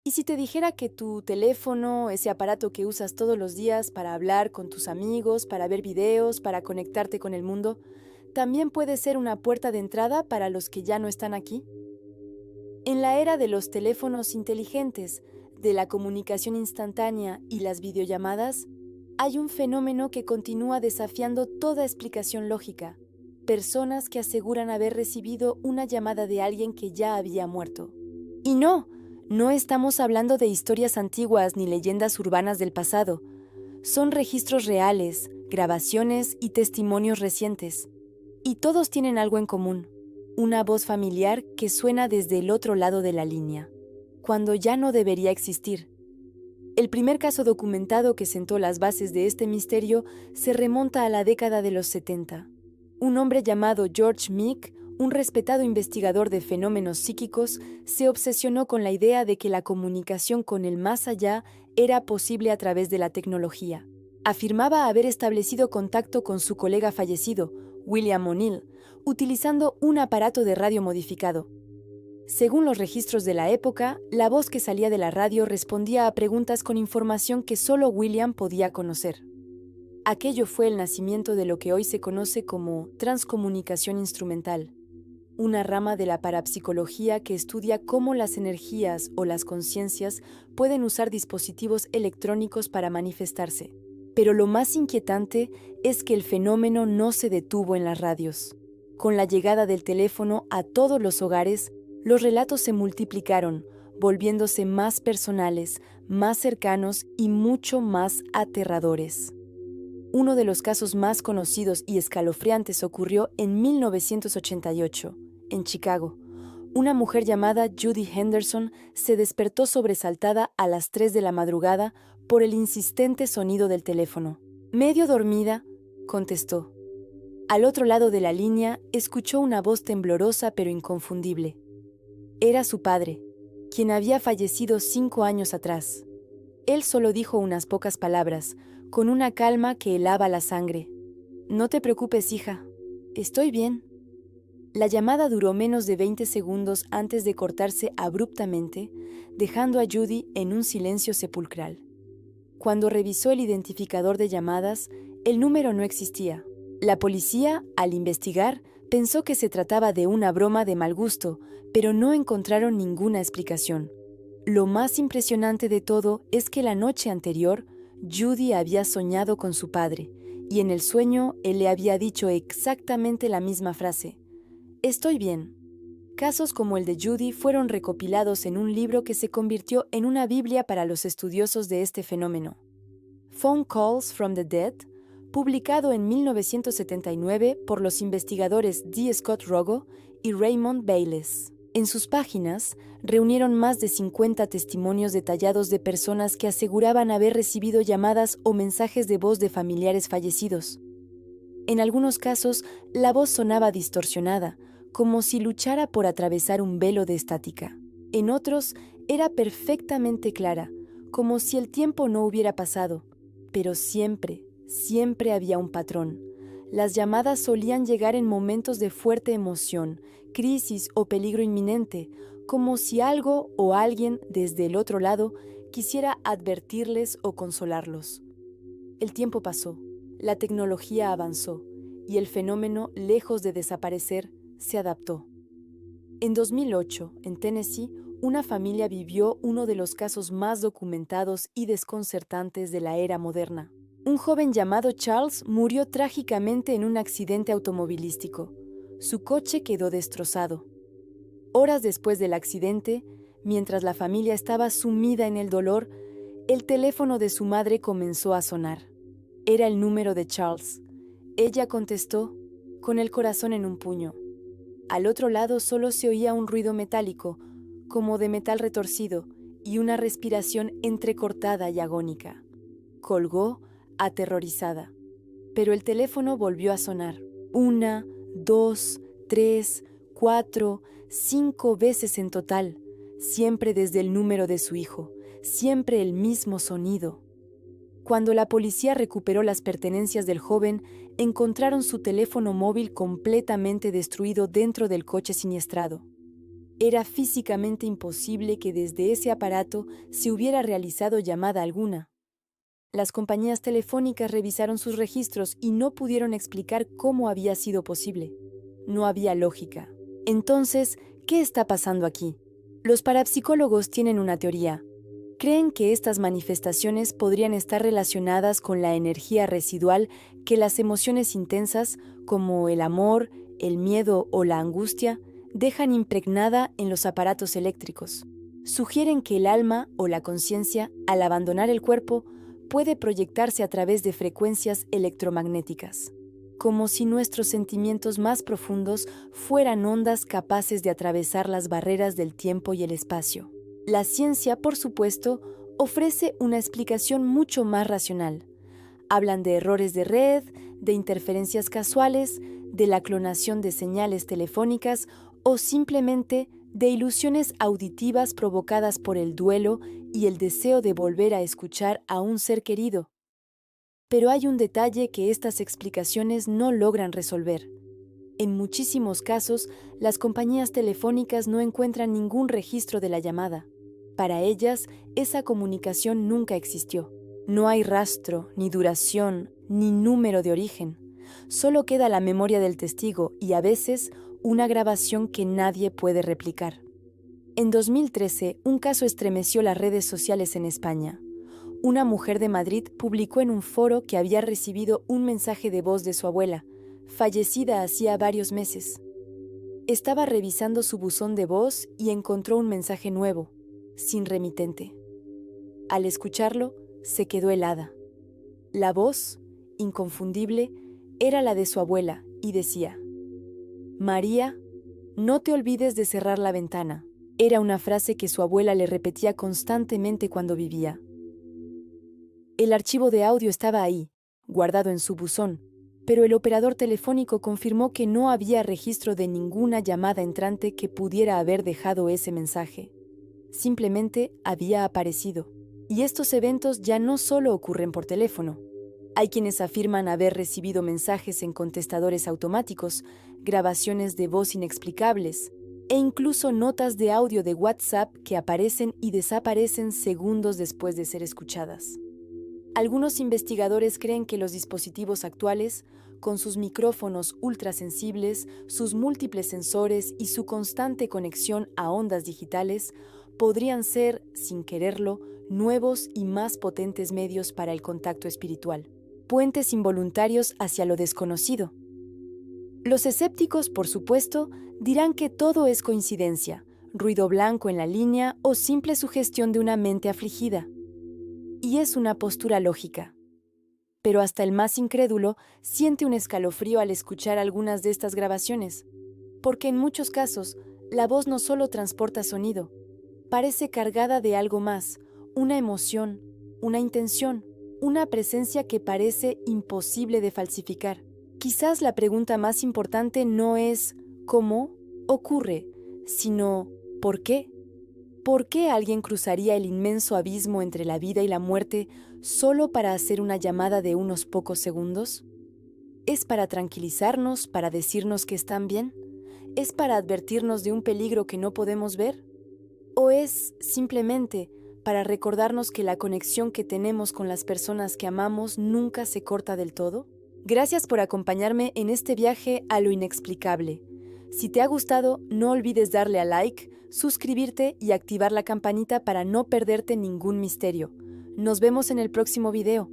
¿Y si te dijera que tu teléfono, ese aparato que usas todos los días para hablar con tus amigos, para ver videos, para conectarte con el mundo, también puede ser una puerta de entrada para los que ya no están aquí? En la era de los teléfonos inteligentes, de la comunicación instantánea y las videollamadas, hay un fenómeno que continúa desafiando toda explicación lógica. Personas que aseguran haber recibido una llamada de alguien que ya había muerto. Y no estamos hablando de historias antiguas ni leyendas urbanas del pasado. Son registros reales, grabaciones y testimonios recientes. Y todos tienen algo en común: una voz familiar que suena desde el otro lado de la línea, cuando ya no debería existir. El primer caso documentado que sentó las bases de este misterio se remonta a la década de los 70. Un hombre llamado George Meek, un respetado investigador de fenómenos psíquicos, se obsesionó con la idea de que la comunicación con el más allá era posible a través de la tecnología. Afirmaba haber establecido contacto con su colega fallecido, William O'Neill, utilizando un aparato de radio modificado. Según los registros de la época, la voz que salía de la radio respondía a preguntas con información que solo William podía conocer. Aquello fue el nacimiento de lo que hoy se conoce como transcomunicación instrumental, una rama de la parapsicología que estudia cómo las energías o las conciencias pueden usar dispositivos electrónicos para manifestarse. Pero lo más inquietante es que el fenómeno no se detuvo en las radios. Con la llegada del teléfono a todos los hogares, los relatos se multiplicaron, volviéndose más personales, más cercanos y mucho más aterradores. Uno de los casos más conocidos y escalofriantes ocurrió en 1988, en Chicago. Una mujer llamada Judy Henderson se despertó sobresaltada a las 3 de la madrugada por el insistente sonido del teléfono. Medio dormida, contestó. Al otro lado de la línea, escuchó una voz temblorosa pero inconfundible. Era su padre, quien había fallecido 5 años atrás. Él solo dijo unas pocas palabras, con una calma que helaba la sangre. «No te preocupes, hija. Estoy bien». La llamada duró menos de 20 segundos antes de cortarse abruptamente, dejando a Judy en un silencio sepulcral. Cuando revisó el identificador de llamadas, el número no existía. La policía, al investigar, pensó que se trataba de una broma de mal gusto, pero no encontraron ninguna explicación. Lo más impresionante de todo es que la noche anterior, Judy había soñado con su padre, y en el sueño él le había dicho exactamente la misma frase: «Estoy bien». Casos como el de Judy fueron recopilados en un libro que se convirtió en una Biblia para los estudiosos de este fenómeno. Phone Calls from the Dead, publicado en 1979 por los investigadores D. Scott Rogo y Raymond Bayless. En sus páginas reunieron más de 50 testimonios detallados de personas que aseguraban haber recibido llamadas o mensajes de voz de familiares fallecidos. En algunos casos, la voz sonaba distorsionada, como si luchara por atravesar un velo de estática. En otros, era perfectamente clara, como si el tiempo no hubiera pasado. Pero siempre había un patrón. Las llamadas solían llegar en momentos de fuerte emoción, crisis o peligro inminente, como si algo o alguien desde el otro lado quisiera advertirles o consolarlos. El tiempo pasó, la tecnología avanzó, y el fenómeno, lejos de desaparecer, se adaptó. En 2008, en Tennessee, una familia vivió uno de los casos más documentados y desconcertantes de la era moderna. Un joven llamado Charles murió trágicamente en un accidente automovilístico. Su coche quedó destrozado. Horas después del accidente, mientras la familia estaba sumida en el dolor, el teléfono de su madre comenzó a sonar. Era el número de Charles. Ella contestó, con el corazón en un puño. Al otro lado solo se oía un ruido metálico, como de metal retorcido, y una respiración entrecortada y agónica. Colgó, aterrorizada. Pero el teléfono volvió a sonar. 1, 2, 3, 4, 5 veces en total, siempre desde el número de su hijo, siempre el mismo sonido. Cuando la policía recuperó las pertenencias del joven, encontraron su teléfono móvil completamente destruido dentro del coche siniestrado. Era físicamente imposible que desde ese aparato se hubiera realizado llamada alguna. Las compañías telefónicas revisaron sus registros y no pudieron explicar cómo había sido posible. No había lógica. Entonces, ¿qué está pasando aquí? Los parapsicólogos tienen una teoría. Creen que estas manifestaciones podrían estar relacionadas con la energía residual que las emociones intensas, como el amor, el miedo o la angustia, dejan impregnada en los aparatos eléctricos. Sugieren que el alma o la conciencia, al abandonar el cuerpo, puede proyectarse a través de frecuencias electromagnéticas, como si nuestros sentimientos más profundos fueran ondas capaces de atravesar las barreras del tiempo y el espacio. La ciencia, por supuesto, ofrece una explicación mucho más racional. Hablan de errores de red, de interferencias casuales, de la clonación de señales telefónicas o simplemente de ilusiones auditivas provocadas por el duelo y el deseo de volver a escuchar a un ser querido. Pero hay un detalle que estas explicaciones no logran resolver. En muchísimos casos, las compañías telefónicas no encuentran ningún registro de la llamada. Para ellas, esa comunicación nunca existió. No hay rastro, ni duración, ni número de origen. Solo queda la memoria del testigo y a veces una grabación que nadie puede replicar. En 2013, un caso estremeció las redes sociales en España. Una mujer de Madrid publicó en un foro que había recibido un mensaje de voz de su abuela, fallecida hacía varios meses. Estaba revisando su buzón de voz y encontró un mensaje nuevo, sin remitente. Al escucharlo, se quedó helada. La voz, inconfundible, era la de su abuela y decía: María, no te olvides de cerrar la ventana. Era una frase que su abuela le repetía constantemente cuando vivía. El archivo de audio estaba ahí, guardado en su buzón, pero el operador telefónico confirmó que no había registro de ninguna llamada entrante que pudiera haber dejado ese mensaje. Simplemente había aparecido. Y estos eventos ya no solo ocurren por teléfono. Hay quienes afirman haber recibido mensajes en contestadores automáticos, grabaciones de voz inexplicables e incluso notas de audio de WhatsApp que aparecen y desaparecen segundos después de ser escuchadas. Algunos investigadores creen que los dispositivos actuales, con sus micrófonos ultrasensibles, sus múltiples sensores y su constante conexión a ondas digitales, podrían ser, sin quererlo, nuevos y más potentes medios para el contacto espiritual, puentes involuntarios hacia lo desconocido. Los escépticos, por supuesto, dirán que todo es coincidencia, ruido blanco en la línea o simple sugestión de una mente afligida. Y es una postura lógica. Pero hasta el más incrédulo siente un escalofrío al escuchar algunas de estas grabaciones, porque en muchos casos la voz no solo transporta sonido, parece cargada de algo más, una emoción, una intención, una presencia que parece imposible de falsificar. Quizás la pregunta más importante no es ¿cómo ocurre?, sino ¿por qué? ¿Por qué alguien cruzaría el inmenso abismo entre la vida y la muerte solo para hacer una llamada de unos pocos segundos? ¿Es para tranquilizarnos, para decirnos que están bien? ¿Es para advertirnos de un peligro que no podemos ver? ¿O es simplemente para recordarnos que la conexión que tenemos con las personas que amamos nunca se corta del todo? Gracias por acompañarme en este viaje a lo inexplicable. Si te ha gustado, no olvides darle a like, suscribirte y activar la campanita para no perderte ningún misterio. Nos vemos en el próximo video.